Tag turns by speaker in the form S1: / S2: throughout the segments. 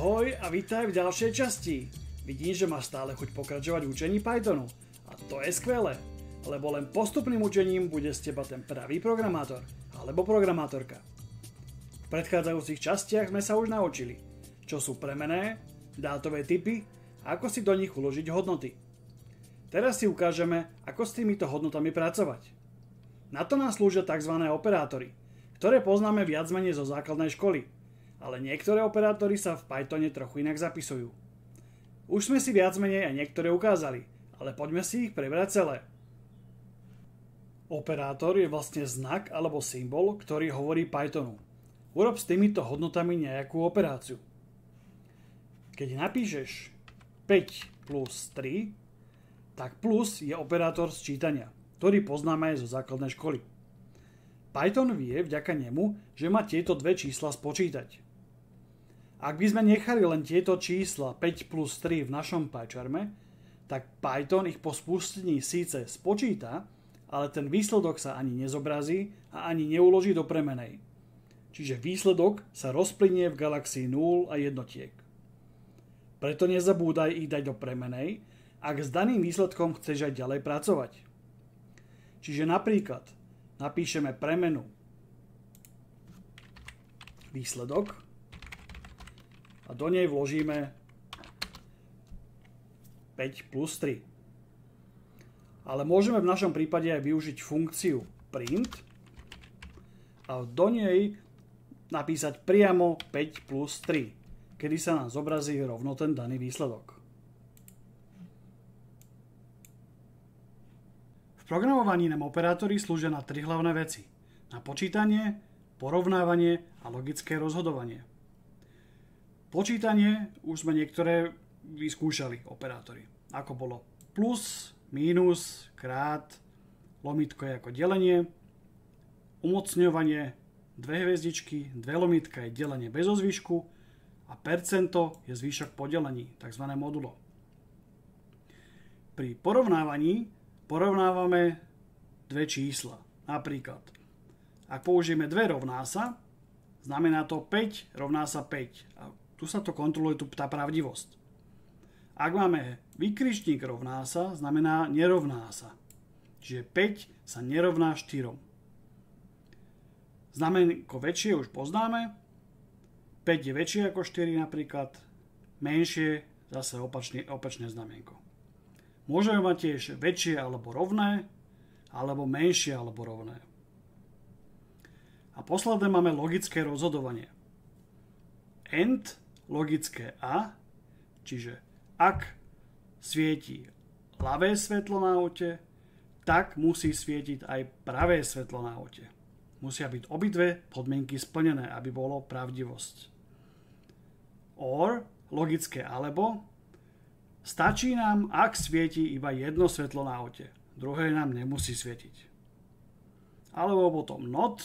S1: Ahoj a vítaj v ďalšej časti. Vidím, že máš stále chuť pokračovať v učení Pythonu. A to je skvelé, lebo len postupným učením bude z teba ten pravý programátor alebo programátorka. V predchádzajúcich častiach sme sa už naučili, čo sú premenné, dátové typy a ako si do nich uložiť hodnoty. Teraz si ukážeme, ako s týmito hodnotami pracovať. Na to nás slúžia tzv. Operátory, ktoré poznáme viac menej zo základnej školy. Ale niektoré operátory sa v Pythone trochu inak zapisujú. Už sme si viac menej aj niektoré ukázali, ale poďme si ich prebrať celé. Operátor je vlastne znak alebo symbol, ktorý hovorí Pythonu. Urob s týmito hodnotami nejakú operáciu. Keď napíšeš 5 plus 3, tak plus je operátor sčítania, ktorý poznáme aj zo základnej školy. Python vie vďaka nemu, že má tieto dve čísla spočítať. Ak by sme nechali len tieto čísla 5 plus 3 v našom PyCharme, tak Python ich po spustení síce spočíta, ale ten výsledok sa ani nezobrazí a ani neuloží do premenej. Čiže výsledok sa rozplynie v galaxii 0 a jednotiek. Preto nezabúdaj ich dať do premenej, ak s daným výsledkom chceš aj ďalej pracovať. Čiže napríklad napíšeme premenu výsledok a do nej vložíme 5 plus 3. Ale môžeme v našom prípade aj využiť funkciu print a do nej napísať priamo 5 plus 3, kedy sa nám zobrazí rovno ten daný výsledok. V programovaní nám operátory slúžia na tri hlavné veci. Na počítanie, porovnávanie a logické rozhodovanie. Počítanie už sme niektoré vyskúšali operátory. Ako bolo plus, mínus, krát, lomitko je ako delenie, umocňovanie, dve hviezdičky, dve lomitka je delenie bez ozvyšku a percento je zvýšok po delení, tzv. Modulo. Pri porovnávaní porovnávame dve čísla. Napríklad, ak použijeme 2 rovná sa, znamená to 5 rovná sa 5. A tu sa to kontroluje, tá pravdivosť. Ak máme výkričník rovná sa, znamená nerovná sa. Čiže 5 sa nerovná 4. Znamenko väčšie už poznáme. 5 je väčšie ako 4 napríklad. Menšie zase opačné znamenko. Môžeme mať tiež väčšie alebo rovné, alebo menšie alebo rovné. A posledné máme logické rozhodovanie. AND logické A, čiže ak svieti ľavé svetlo na aute, tak musí svietiť aj pravé svetlo na aute. Musia byť obidve podmienky splnené, aby bolo pravdivosť. OR, logické alebo, stačí nám, ak svieti iba jedno svetlo na aute. Druhé nám nemusí svietiť. Alebo potom NOT,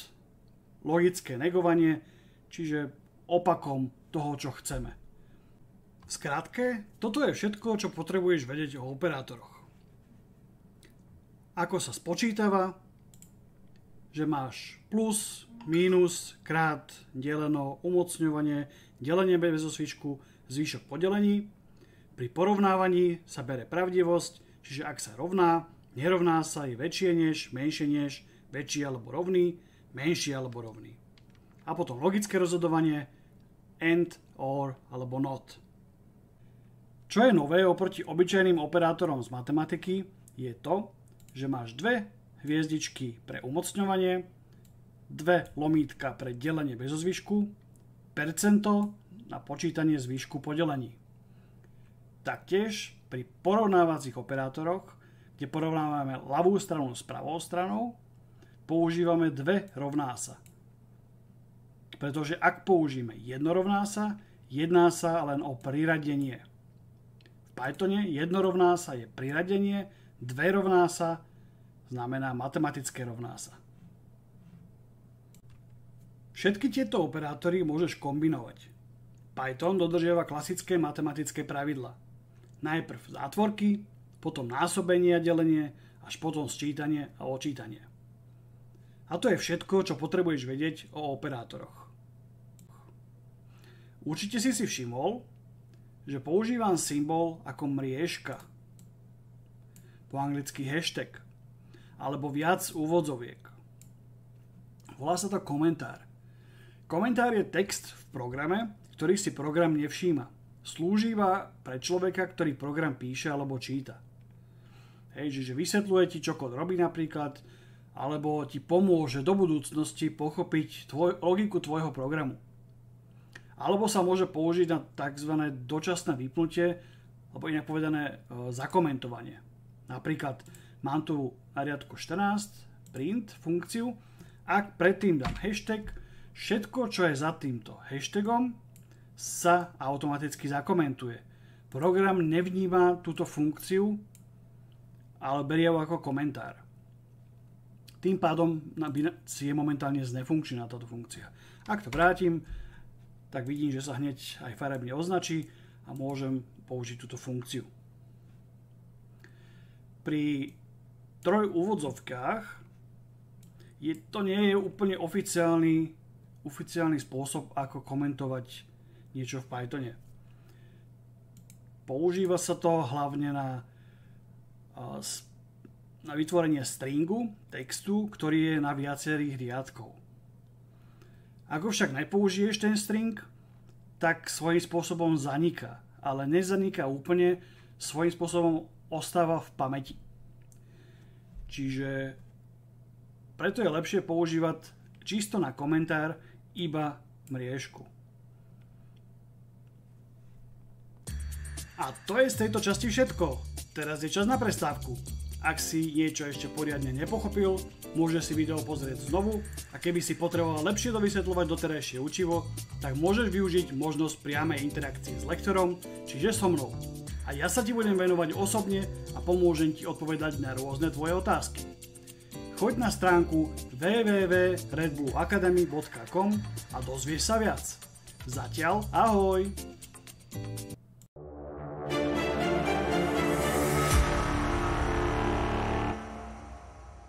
S1: logické negovanie, čiže opakom toho, čo chceme. V skratke, toto je všetko, čo potrebuješ vedieť o operátoroch. Ako sa spočítava, že máš plus, mínus, krát, deleno, umocňovanie, delenie bez osvičku, zvýšok po delení. Pri porovnávaní sa bere pravdivosť, čiže ak sa rovná, nerovná sa, je väčšie než, menšie než, väčší alebo rovný, menší alebo rovný. A potom logické rozhodovanie AND, OR alebo NOT. Čo je nové oproti obyčajným operátorom z matematiky, je to, že máš dve hviezdičky pre umocňovanie, dve lomítka pre delenie bez zvyšku, percento na počítanie zvýšku po delení. Taktiež pri porovnávacích operátoroch, kde porovnávame ľavú stranu s pravou stranou, používame dve rovná sa. Pretože ak použijeme jedno rovná sa, jedná sa len o priradenie. V Pythone jedno rovná sa je priradenie, dve rovná sa znamená matematické rovná sa. Všetky tieto operátory môžeš kombinovať. Python dodržiava klasické matematické pravidlá. Najprv zátvorky, potom násobenie a delenie, až potom sčítanie a odčítanie. A to je všetko, čo potrebuješ vedieť o operátoroch. Určite si všimol, že používam symbol ako mriežka, po anglicky hashtag, alebo viac úvodzoviek. Volá sa to komentár. Komentár je text v programe, ktorý si program nevšíma. Slúži iba pre človeka, ktorý program píše alebo číta. Hej, čiže vysvetľuje ti, čo kód robí napríklad, alebo ti pomôže do budúcnosti pochopiť logiku tvojho programu. Alebo sa môže použiť na tzv. Dočasné vypnutie, alebo inak povedané zakomentovanie. Napríklad mám tu na riadku 14 print funkciu, ak predtým dám hashtag, všetko, čo je za týmto hashtagom, sa automaticky zakomentuje. Program nevníma túto funkciu, ale berie ho ako komentár. Tým pádom je momentálne znefunkčná táto funkcia. Ak to vrátim, tak vidím, že sa hneď aj farebne označí a môžem použiť túto funkciu. Pri trojúvodzovkách to nie je úplne oficiálny spôsob, ako komentovať niečo v Pythone. Používa sa to hlavne na vytvorenie stringu, textu, ktorý je na viacerých riadkov. Ak ho však nepoužiješ ten string, tak svojím spôsobom zaniká, ale nezaniká úplne, svojím spôsobom ostáva v pamäti. Čiže preto je lepšie používať čisto na komentár iba mriežku. A to je z tejto časti všetko. Teraz je čas na prestávku. Ak si niečo ešte poriadne nepochopil, môžeš si video pozrieť znovu a keby si potreboval lepšie dovysvetľovať doterajšie učivo, tak môžeš využiť možnosť priamej interakcie s lektorom, čiže so mnou. A ja sa ti budem venovať osobne a pomôžem ti odpovedať na rôzne tvoje otázky. Choď na stránku www.redblueacademy.com a dozvieš sa viac. Zatiaľ ahoj!